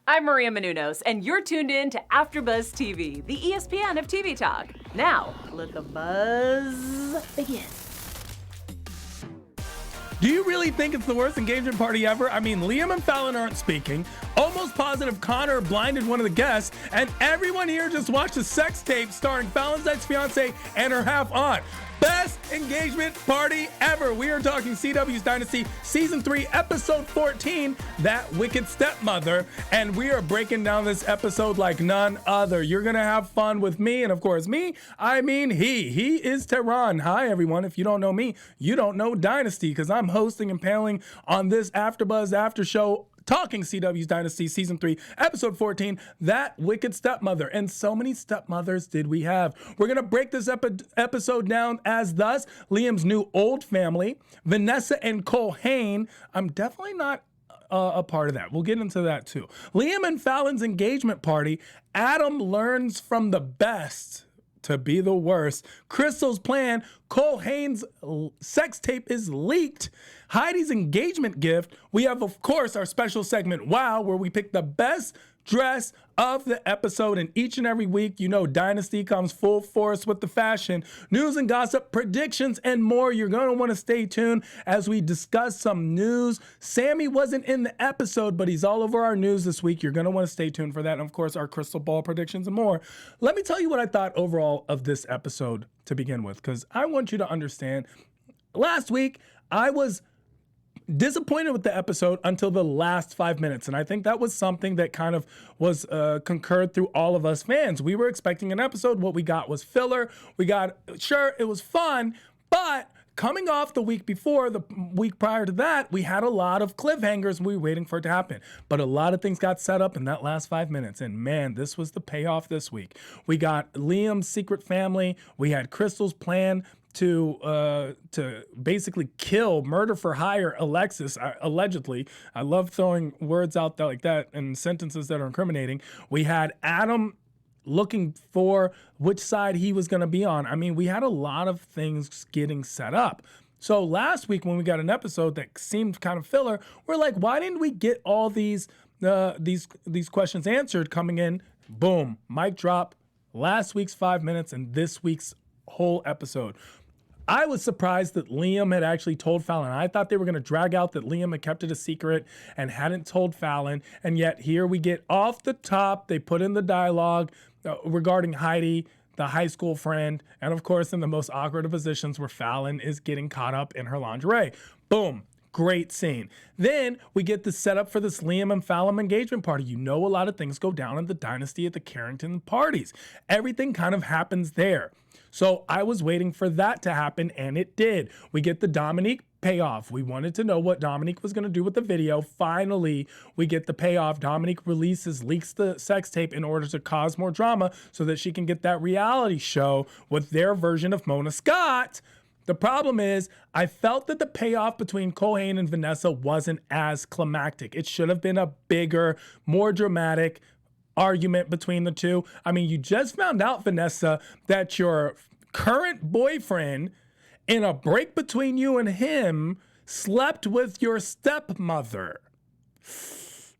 I'm Maria Menounos, and you're tuned in to AfterBuzz TV, the ESPN of TV talk. Now, let the buzz begin. Do you really think it's the worst engagement party ever? I mean, Liam and Fallon aren't speaking. Almost positive Connor blinded one of the guests, and everyone here just watched a sex tape starring Fallon's ex-fiance and her half-aunt. Best engagement party ever. We are talking CW's Dynasty Season 3, Episode 14, That Wicked Stepmother, and we are breaking down this episode like none other. You're going to have fun with me, and of course me, I mean he. He is Tehran. Hi, everyone. If you don't know me, you don't know Dynasty, because I'm hosting and paneling on this AfterBuzz after show talking CW's Dynasty Season 3, Episode 14, That Wicked Stepmother. And so many stepmothers did we have. We're going to break this episode down as thus: Liam's new old family, Vanessa and Col Hane. I'm definitely not a part of that. We'll get into that too. Liam and Fallon's engagement party. Adam learns from the best to be the worst. Cristal's plan. Col Hane's sex tape is leaked. Heidi's engagement gift. We have, of course, our special segment, Wow, where we pick the best dress of the episode. And each and every week, you know, Dynasty comes full force with the fashion, news and gossip, predictions, and more. You're going to want to stay tuned as we discuss some news. Sammy wasn't in the episode, but he's all over our news this week. You're going to want to stay tuned for that. And of course, our crystal ball predictions and more. Let me tell you what I thought overall of this episode to begin with, because I want you to understand. Last week, I was disappointed with the episode until the last 5 minutes. And I think that was something that kind of was concurred through all of us fans. We were expecting an episode. What we got was filler. Sure, it was fun, but coming off the week before, the week prior to that, we had a lot of cliffhangers and we were waiting for it to happen. But a lot of things got set up in that last 5 minutes. And man, this was the payoff this week. We got Liam's secret family. We had Cristal's plan to basically murder for hire Alexis, allegedly. I love throwing words out there like that and sentences that are incriminating. We had Adam looking for which side he was going to be on. I mean, we had a lot of things getting set up. So last week when we got an episode that seemed kind of filler, we're like, why didn't we get all these questions answered coming in? Boom, mic drop. Last week's 5 minutes and this week's whole episode. I was surprised that Liam had actually told Fallon. I thought they were going to drag out that Liam had kept it a secret and hadn't told Fallon. And yet here we get off the top. They put in the dialogue regarding Heidi, the high school friend. And of course, in the most awkward of positions where Fallon is getting caught up in her lingerie. Boom. Great scene. Then we get the setup for this Liam and Fallon engagement party. You know, a lot of things go down in the Dynasty at the Carrington parties. Everything kind of happens there. So I was waiting for that to happen, and it did. We get the Dominique payoff. We wanted to know what Dominique was going to do with the video. Finally, we get the payoff. Dominique leaks the sex tape in order to cause more drama so that she can get that reality show with their version of Mona Scott. The problem is, I felt that the payoff between Culhane and Vanessa wasn't as climactic. It should have been a bigger, more dramatic argument between the two. I mean, you just found out, Vanessa, that your current boyfriend, in a break between you and him, slept with your stepmother.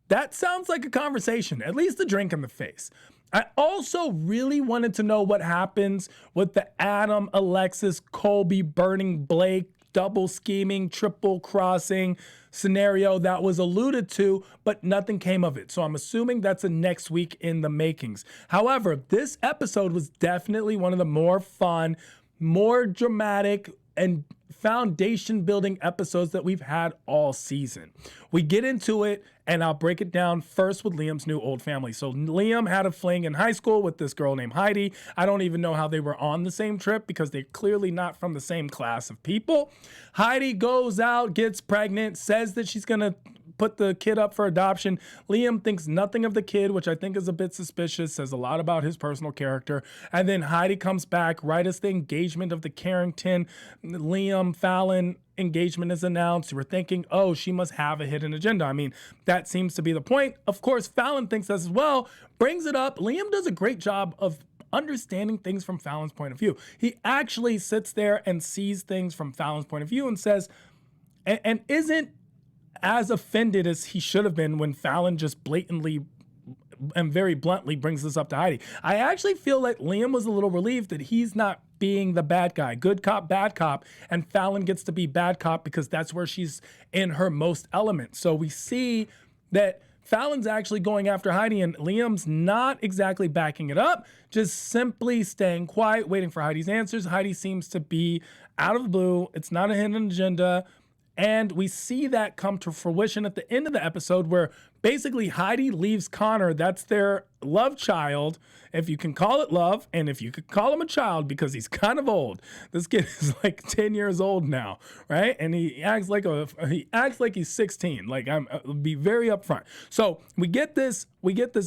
That sounds like a conversation, at least a drink in the face. I also really wanted to know what happens with the Adam, Alexis, Colby, burning Blake, double scheming, triple crossing scenario that was alluded to, but nothing came of it. So I'm assuming that's a next week in the makings. However, this episode was definitely one of the more fun, more dramatic, and foundation building episodes that we've had all season. We get into it, and I'll break it down first with Liam's new old family. So Liam had a fling in high school with this girl named Heidi. I don't even know how they were on the same trip because they're clearly not from the same class of people. Heidi goes out, gets pregnant, says that she's gonna put the kid up for adoption. Liam thinks nothing of the kid, which I think is a bit suspicious, says a lot about his personal character. And then Heidi comes back right as the engagement of the Carrington, Liam, Fallon engagement is announced. We're thinking, oh, she must have a hidden agenda. I mean, that seems to be the point. Of course, Fallon thinks as well, brings it up. Liam does a great job of understanding things from Fallon's point of view. He actually sits there and sees things from Fallon's point of view and says, and isn't as offended as he should have been when Fallon just blatantly and very bluntly brings this up to Heidi. I actually feel like Liam was a little relieved that he's not being the bad guy, good cop, bad cop, and Fallon gets to be bad cop because that's where she's in her most element. So we see that Fallon's actually going after Heidi, and Liam's not exactly backing it up, just simply staying quiet, waiting for Heidi's answers. Heidi seems to be out of the blue. It's not a hidden agenda. And we see that come to fruition at the end of the episode where basically Heidi leaves Connor. That's their love child, if you can call it love, and if you could call him a child because he's kind of old. This kid is like 10 years old now, right? And he acts like he's 16. Like I'll be very upfront. So we get this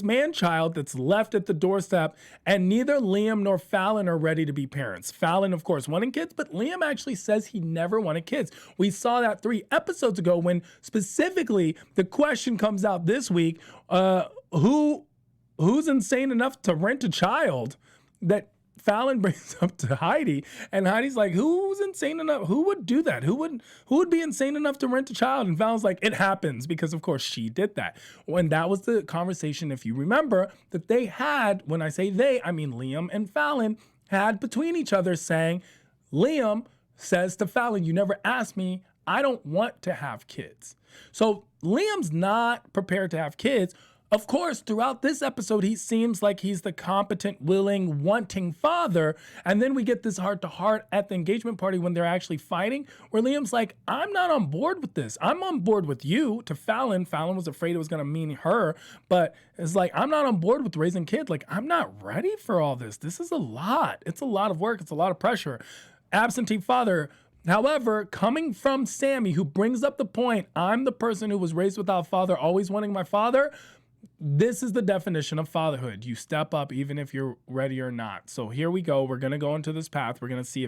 man child that's left at the doorstep, and neither Liam nor Fallon are ready to be parents. Fallon, of course, wanting kids, but Liam actually says he never wanted kids. We saw that 3 episodes ago when specifically the question comes out this week, who's insane enough to rent a child, that Fallon brings up to Heidi, and Heidi's like, who's insane enough? Who would do that? Who would be insane enough to rent a child? And Fallon's like, it happens because of course she did that. When that was the conversation, if you remember, that they had, when I say they, I mean Liam and Fallon had between each other, saying, Liam says to Fallon, you never asked me, I don't want to have kids. So Liam's not prepared to have kids. Of course, throughout this episode, he seems like he's the competent, willing, wanting father. And then we get this heart-to-heart at the engagement party when they're actually fighting, where Liam's like, I'm not on board with this. I'm on board with you, to Fallon. Fallon was afraid it was going to mean her. But it's like, I'm not on board with raising kids. Like, I'm not ready for all this. This is a lot. It's a lot of work. It's a lot of pressure. Absentee father. However, coming from Sammy, who brings up the point, I'm the person who was raised without a father, always wanting my father. This is the definition of fatherhood. You step up even if you're ready or not. So here we go. We're going to go into this path. We're going to see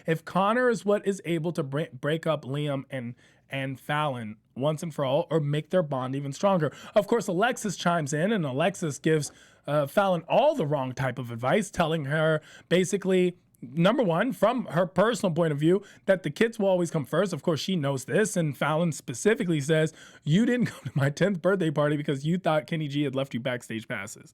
if Connor is what is able to break up Liam and Fallon once and for all, or make their bond even stronger. Of course, Alexis chimes in, and Alexis gives Fallon all the wrong type of advice, telling her basically, number one, from her personal point of view, that the kids will always come first. Of course, she knows this. And Fallon specifically says, you didn't come to my 10th birthday party because you thought Kenny G had left you backstage passes.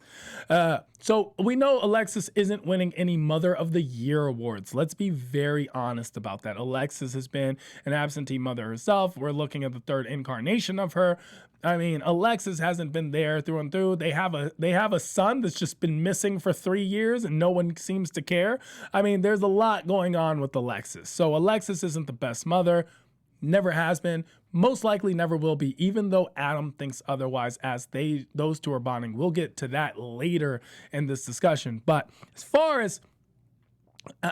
So we know Alexis isn't winning any Mother of the Year awards. Let's be very honest about that. Alexis has been an absentee mother herself. We're looking at the 3rd incarnation of her. I mean, Alexis hasn't been there through and through. They have a son that's just been missing for 3 years and no one seems to care. I mean, there's a lot going on with Alexis. So Alexis isn't the best mother, never has been, most likely never will be, even though Adam thinks otherwise as those two are bonding. We'll get to that later in this discussion. But as far as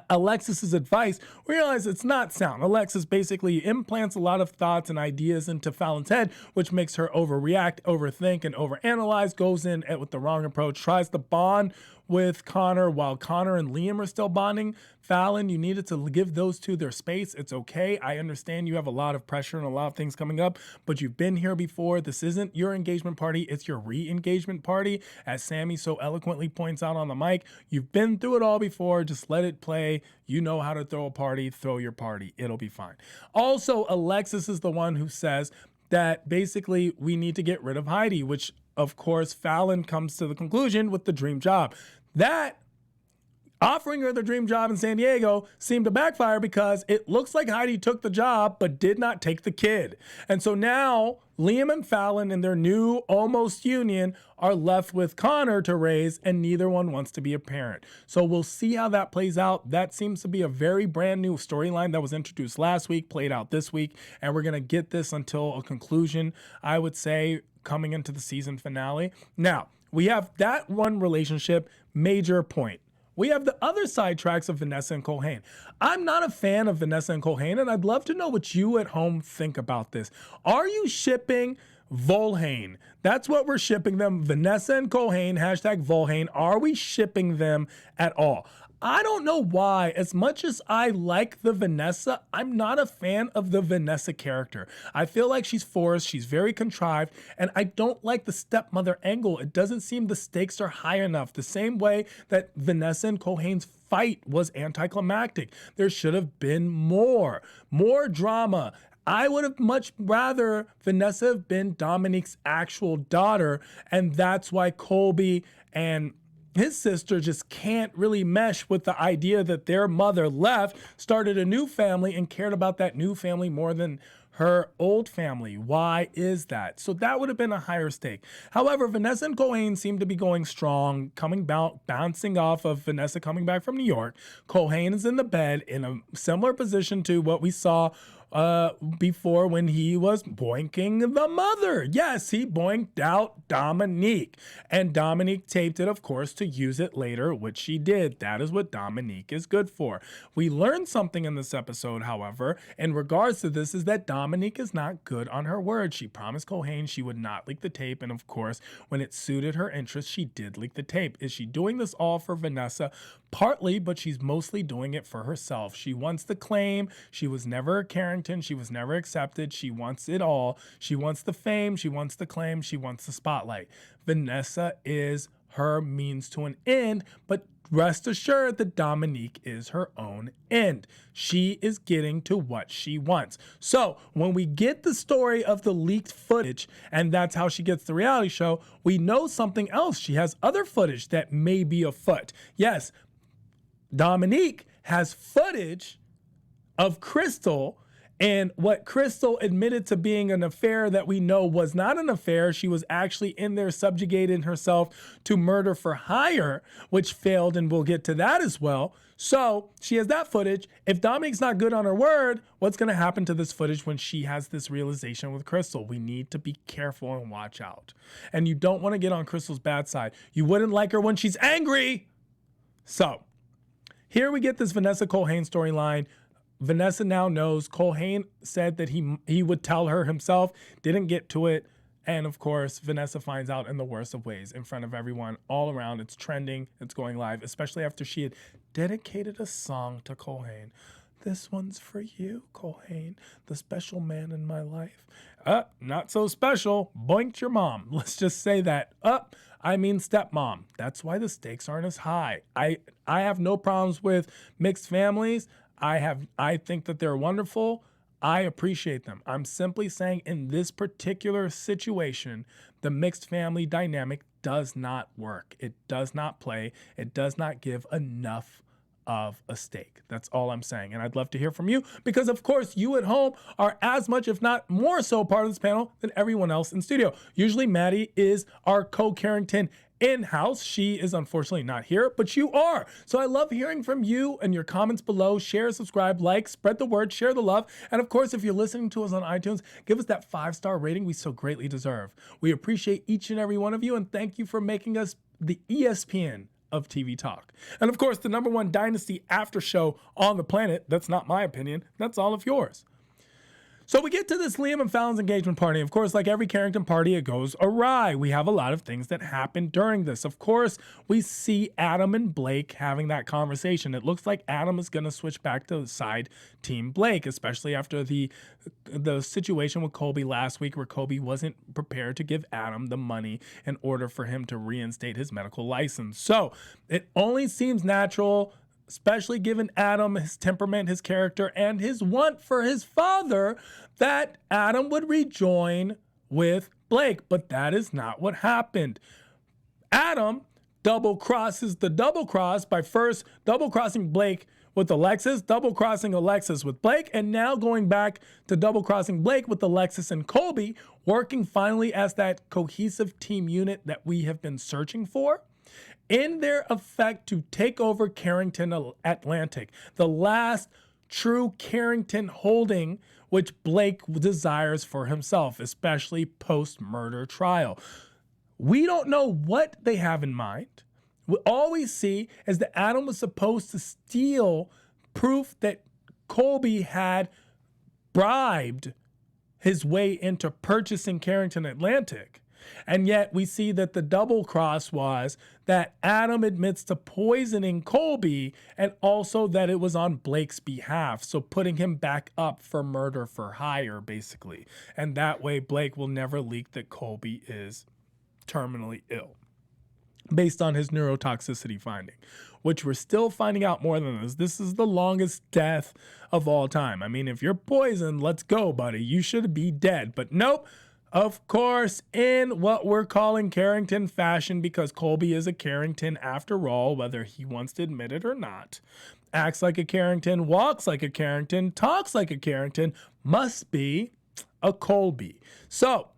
Alexis's advice, we realize it's not sound. Alexis basically implants a lot of thoughts and ideas into Fallon's head, which makes her overreact, overthink, and overanalyze, goes in with the wrong approach, tries to bond with Connor while Connor and Liam are still bonding. Fallon, you needed to give those two their space. It's okay. I understand you have a lot of pressure and a lot of things coming up, but you've been here before. This isn't your engagement party. It's your re-engagement party. As Sammy so eloquently points out on the mic, you've been through it all before. Just let it play. You know how to throw a party. Throw your party. It'll be fine. Also, Alexis is the one who says that basically we need to get rid of Heidi, which of course Fallon comes to the conclusion with the dream job. That offering her the dream job in San Diego seemed to backfire because it looks like Heidi took the job but did not take the kid. And so now Liam and Fallon in their new almost union are left with Connor to raise, and neither one wants to be a parent. So we'll see how that plays out. That seems to be a very brand new storyline that was introduced last week, played out this week, and we're going to get this until a conclusion, I would say, coming into the season finale. Now, we have that one relationship, major point. We have the other sidetracks of Vanessa and Culhane. I'm not a fan of Vanessa and Culhane, and I'd love to know what you at home think about this. Are you shipping Volhane? That's what we're shipping them. Vanessa and Culhane, hashtag Volhane. Are we shipping them at all? I don't know why. As much as I like the Vanessa, I'm not a fan of the Vanessa character. I feel like she's forced, she's very contrived, and I don't like the stepmother angle. It doesn't seem the stakes are high enough. The same way that Vanessa and Culhane's fight was anticlimactic. There should have been more drama. I would have much rather Vanessa have been Dominique's actual daughter, and that's why Colby and his sister just can't really mesh with the idea that their mother left, started a new family, and cared about that new family more than her old family. Why is that? So that would have been a higher stake. However, Vanessa and Col Hane seem to be going strong, bouncing off of Vanessa coming back from New York. Col Hane is in the bed in a similar position to what we saw before when he was boinking the mother. Yes, he boinked out Dominique. And Dominique taped it, of course, to use it later, which she did. That is what Dominique is good for. We learned something in this episode, however, in regards to this, is that Dominique is not good on her word. She promised Col Hane she would not leak the tape. And of course, when it suited her interests, she did leak the tape. Is she doing this all for Vanessa? Partly, but she's mostly doing it for herself. She wants the claim. She was never a Carrington. She was never accepted. She wants it all. She wants the fame. She wants the claim. She wants the spotlight. Vanessa is her means to an end, but rest assured that Dominique is her own end. She is getting to what she wants. So when we get the story of the leaked footage, and that's how she gets the reality show, we know something else. She has other footage that may be afoot. Yes, Dominique has footage of Cristal, and what Cristal admitted to being an affair that we know was not an affair. She was actually in there subjugating herself to murder for hire, which failed, and we'll get to that as well. So she has that footage. If Dominique's not good on her word, what's going to happen to this footage when she has this realization with Cristal? We need to be careful and watch out. And you don't want to get on Cristal's bad side. You wouldn't like her when she's angry. So here we get this Vanessa Col Hane storyline. Vanessa now knows. Col Hane said that he would tell her himself, didn't get to it. And of course, Vanessa finds out in the worst of ways, in front of everyone, all around. It's trending, it's going live, especially after she had dedicated a song to Col Hane. This one's for you, Col Hane, the special man in my life. Not so special. Boinked your mom. Let's just say that. I mean stepmom. That's why the stakes aren't as high. I have no problems with mixed families. I think that they're wonderful. I appreciate them. I'm simply saying in this particular situation, the mixed family dynamic does not work. It does not play. It does not give enough of a stake. That's all I'm saying. And I'd love to hear from you because, of course, you at home are as much, if not more so, part of this panel than everyone else in studio. Usually Maddie is our co-Carrington in-house. She is unfortunately not here, but you are. So I love hearing from you and your comments below. Share, subscribe, like, spread the word, share the love. And of course, if you're listening to us on iTunes, give us that 5-star rating we so greatly deserve. We appreciate each and every one of you, and thank you for making us the ESPN of TV talk. And of course, the #1 Dynasty after show on the planet. That's not my opinion. That's all of yours. So we get to this Liam and Fallon's engagement party. Of course, like every Carrington party, it goes awry. We have a lot of things that happen during this. Of course, we see Adam and Blake having that conversation. It looks like Adam is going to switch back to side team Blake, especially after the situation with Colby last week, where Colby wasn't prepared to give Adam the money in order for him to reinstate his medical license. So it only seems natural, especially given Adam, his temperament, his character, and his want for his father, that Adam would rejoin with Blake. But that is not what happened. Adam double crosses the double cross by first double crossing Blake with Alexis, double crossing Alexis with Blake, and now going back to double crossing Blake with Alexis and Colby, working finally as that cohesive team unit that we have been searching for, in their effect to take over Carrington Atlantic, the last true Carrington holding which Blake desires for himself, especially post-murder trial. We don't know what they have in mind. All we see is that Adam was supposed to steal proof that Colby had bribed his way into purchasing Carrington Atlantic. And yet we see that the double cross was that Adam admits to poisoning Colby, and also that it was on Blake's behalf. So putting him back up for murder for hire, basically. And that way Blake will never leak that Colby is terminally ill. based on his neurotoxicity finding, which we're still finding out more than this. This is the longest death of all time. I mean, if you're poisoned, let's go, buddy. You should be dead. But nope. Of course, in what we're calling Carrington fashion, because Colby is a Carrington after all, whether he wants to admit it or not, acts like a Carrington, walks like a Carrington, talks like a Carrington, must be a Colby. So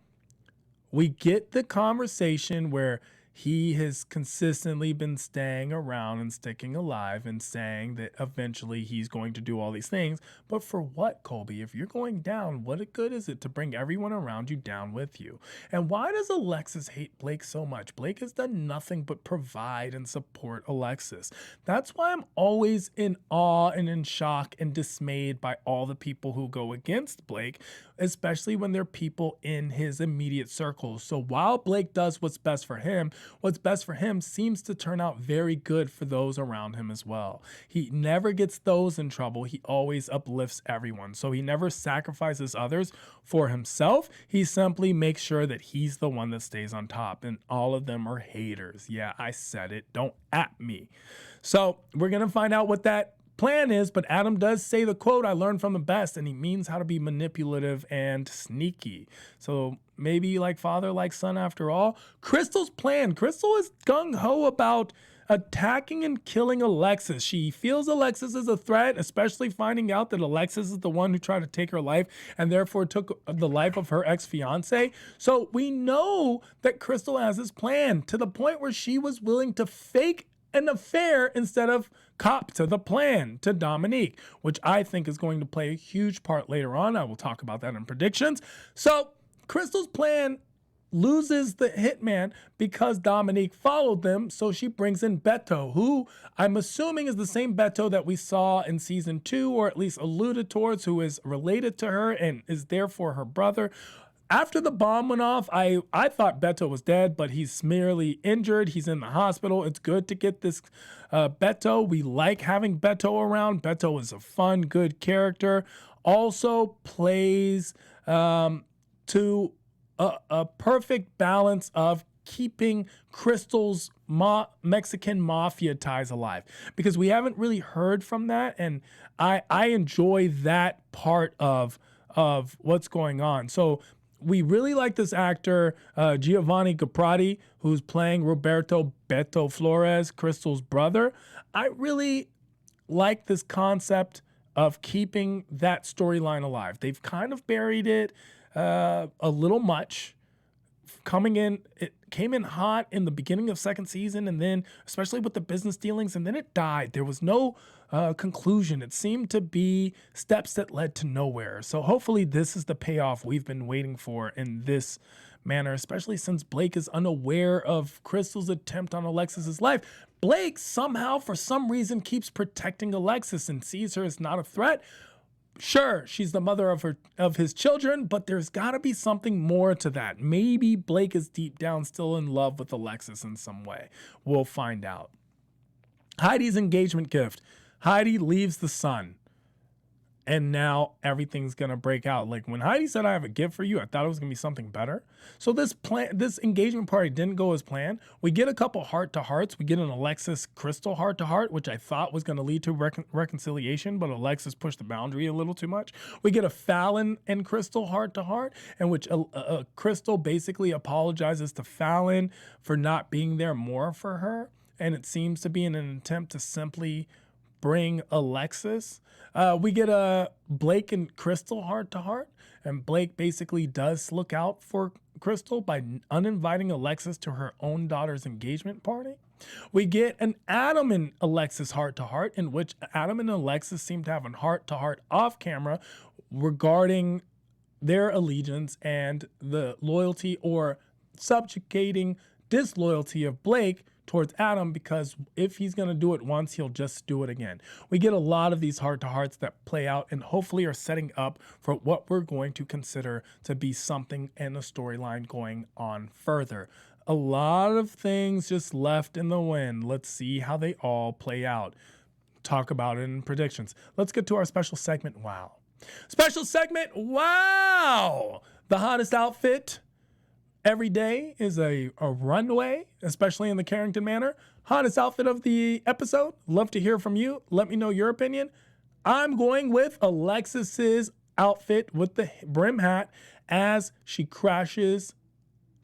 we get the conversation where he has consistently been staying around and sticking alive and saying that eventually he's going to do all these things. But for what, Colby? If you're going down, what good is it to bring everyone around you down with you? And why does Alexis hate Blake so much? Blake has done nothing but provide and support Alexis. That's why I'm always in awe and in shock and dismayed by all the people who go against Blake, especially when they're people in his immediate circles. So while Blake does what's best for him seems to turn out very good for those around him as well. He never gets those in trouble. He always uplifts everyone. So he never sacrifices others for himself. He simply makes sure that he's the one that stays on top. And all of them are haters. Yeah, I said it. Don't at me. So we're going to find out what that plan is, but Adam does say the quote, "I learned from the best," and he means how to be manipulative and sneaky. So maybe like father, like son after all. Cristal's plan. Cristal is gung-ho about attacking and killing Alexis. She feels Alexis is a threat, especially finding out that Alexis is the one who tried to take her life and therefore took the life of her ex-fiance. So we know that Cristal has this plan to the point where she was willing to fake an affair instead of cop to the plan to Dominique, which I think is going to play a huge part later on. I will talk about that in predictions. So Cristal's plan loses the hitman because Dominique followed them, so she brings in Beto, who I'm assuming is the same Beto that we saw in season 2, or at least alluded towards, who is related to her and is therefore her brother. After the bomb went off, I thought Beto was dead, but he's merely injured. He's in the hospital. It's good to get this Beto. We like having Beto around. Beto is a fun, good character. Also plays to a perfect balance of keeping Cristal's Mexican mafia ties alive, because we haven't really heard from that, and I enjoy that part of what's going on. So we really like this actor, Giovanni Caprati, who's playing Roberto Beto Flores, Cristal's brother. I really like this concept of keeping that storyline alive. They've kind of buried it a little much. It came in hot in the beginning of second season, and then especially with the business dealings, and then it died. There was no conclusion. It seemed to be steps that led to nowhere. So hopefully this is the payoff we've been waiting for in this manner, especially since Blake is unaware of Cristal's attempt on Alexis's life. Blake somehow, for some reason, keeps protecting Alexis and sees her as not a threat. Sure, she's the mother of his children, but there's got to be something more to that. Maybe Blake is deep down still in love with Alexis in some way. We'll find out. Heidi's engagement gift. Heidi leaves the sun, and now everything's going to break out. Like when Heidi said, "I have a gift for you," I thought it was going to be something better. So this engagement party didn't go as planned. We get a couple heart-to-hearts. We get an Alexis-Cristal heart-to-heart, which I thought was going to lead to reconciliation, but Alexis pushed the boundary a little too much. We get a Fallon and Cristal heart-to-heart, in which Cristal basically apologizes to Fallon for not being there more for her, and it seems to be in an attempt to simply bring Alexis. We get a Blake and Cristal heart-to-heart, and Blake basically does look out for Cristal by uninviting Alexis to her own daughter's engagement party. We get an Adam and Alexis heart-to-heart, in which Adam and Alexis seem to have a heart-to-heart off camera regarding their allegiance and the loyalty or subjugating disloyalty of Blake towards Adam, because if he's going to do it once, he'll just do it again. We get a lot of these heart-to-hearts that play out and hopefully are setting up for what we're going to consider to be something in a storyline going on further. A lot of things just left in the wind. Let's see how they all play out. Talk about it in predictions. Let's get to our special segment, Wow. Special segment, Wow! The hottest outfit every day is a runway, especially in the Carrington Manor. Hottest outfit of the episode. Love to hear from you. Let me know your opinion. I'm going with Alexis's outfit with the brim hat as she crashes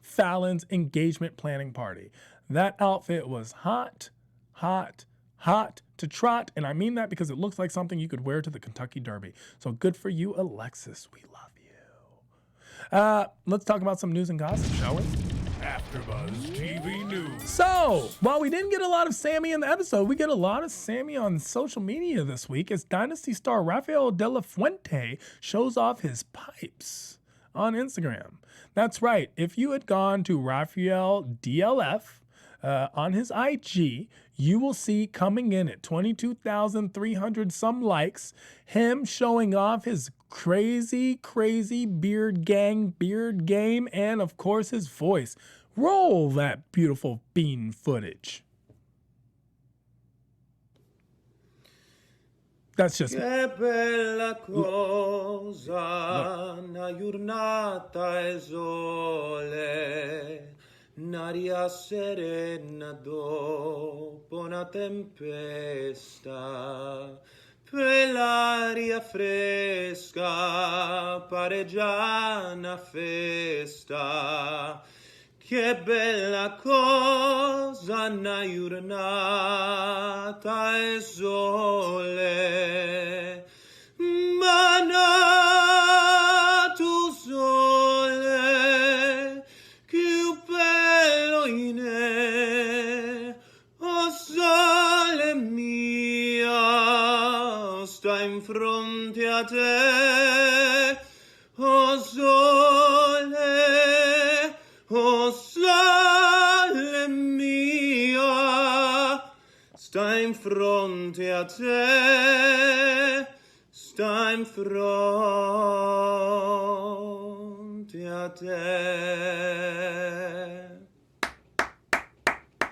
Fallon's engagement planning party. That outfit was hot, hot, hot to trot, and I mean that because it looks like something you could wear to the Kentucky Derby. So good for you, Alexis. We love you. Let's talk about some news and gossip, shall we? AfterBuzz TV News. So, while we didn't get a lot of Sammy in the episode, we get a lot of Sammy on social media this week as Dynasty star Rafael de la Fuente shows off his pipes on Instagram. That's right. If you had gone to Rafael DLF on his IG, you will see coming in at 22,300 some likes, him showing off his crazy beard game, and of course his voice. Roll that beautiful bean footage. That's just Che bella cosa, una giornata e sole, un'aria serena dopo una tempesta, per l'aria fresca pare già una festa. Che bella cosa, una giornata e sole, ma tu sole, più bello in me, oh sole mia, sta in fronte a te, oh sole, oh sole mia, sta in fronte a te, sta in fronte a te.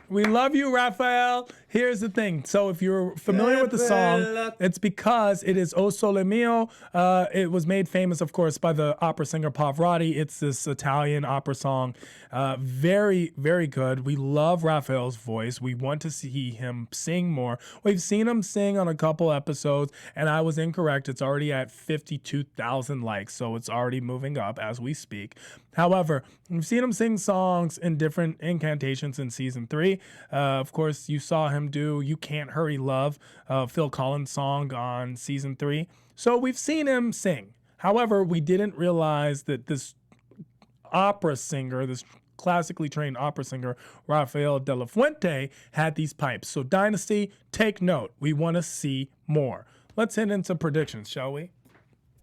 We love you, Raphael. Here's the thing. So if you're familiar with the song, it's because it is O Sole Mio. It was made famous, of course, by the opera singer Pavarotti. It's this Italian opera song. Very, very good. We love Raphael's voice. We want to see him sing more. We've seen him sing on a couple episodes, and I was incorrect. It's already at 52,000 likes, so it's already moving up as we speak. However, we've seen him sing songs in different incantations in season 3. Of course, you saw him do You Can't Hurry Love, Phil Collins' song on season 3. So we've seen him sing. However, we didn't realize that this opera singer, this classically trained opera singer, Rafael de la Fuente, had these pipes. So Dynasty, take note. We want to see more. Let's hit into predictions, shall we?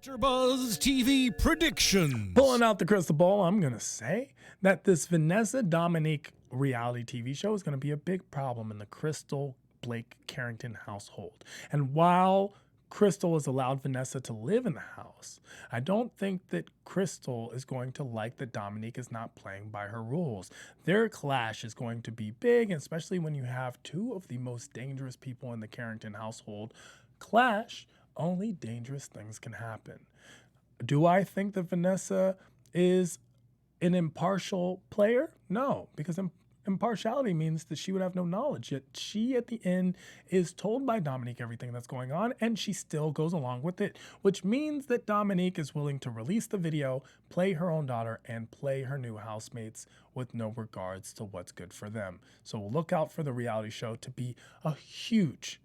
AfterBuzz TV predictions. Pulling out the crystal ball, I'm going to say that this Vanessa Dominique reality TV show is going to be a big problem in the Cristal Blake Carrington household. And while Cristal has allowed Vanessa to live in the house, I don't think that Cristal is going to like that Dominique is not playing by her rules. Their clash is going to be big, especially when you have two of the most dangerous people in the Carrington household clash. Only dangerous things can happen. Do I think that Vanessa is an impartial player? No, because impartiality means that she would have no knowledge. Yet she, at the end, is told by Dominique everything that's going on, and she still goes along with it, which means that Dominique is willing to release the video, play her own daughter, and play her new housemates with no regards to what's good for them. So look out for the reality show to be a huge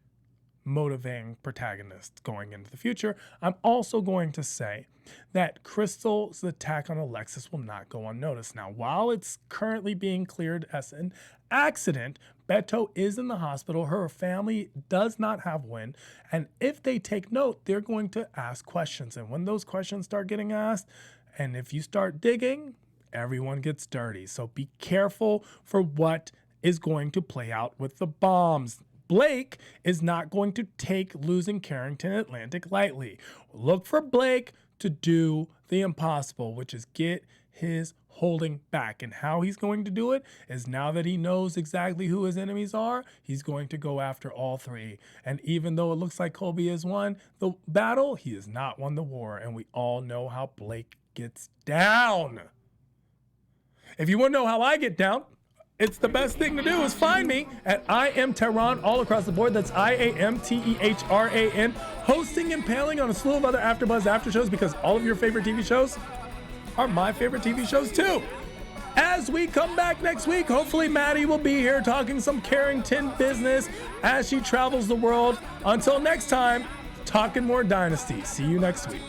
motivating protagonist going into the future. I'm also going to say that Cristal's attack on Alexis will not go unnoticed. Now, while it's currently being cleared as an accident, Beto is in the hospital. Her family does not have wind. And if they take note, they're going to ask questions. And when those questions start getting asked, and if you start digging, everyone gets dirty. So be careful for what is going to play out with the bombs. Blake is not going to take losing Carrington Atlantic lightly. Look for Blake to do the impossible, which is get his holding back. And how he's going to do it is, now that he knows exactly who his enemies are, he's going to go after all three. And even though it looks like Colby has won the battle, he has not won the war. And we all know how Blake gets down. If you want to know how I get down, it's the best thing to do is find me at I Am Tehran all across the board. That's IAMTEHRAN, hosting and paneling on a slew of other AfterBuzz after shows because all of your favorite TV shows are my favorite TV shows too. As we come back next week, hopefully Maddie will be here talking some Carrington business as she travels the world. Until next time, talking more Dynasty. See you next week.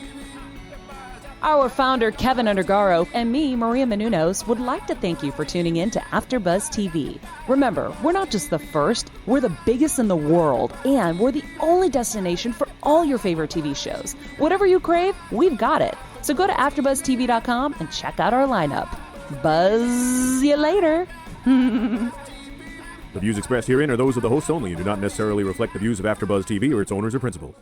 Our founder, Kevin Undergaro, and me, Maria Menounos, would like to thank you for tuning in to AfterBuzz TV. Remember, we're not just the first, we're the biggest in the world, and we're the only destination for all your favorite TV shows. Whatever you crave, we've got it. So go to AfterBuzzTV.com and check out our lineup. Buzz you later. The views expressed herein are those of the hosts only and do not necessarily reflect the views of AfterBuzz TV or its owners or principals.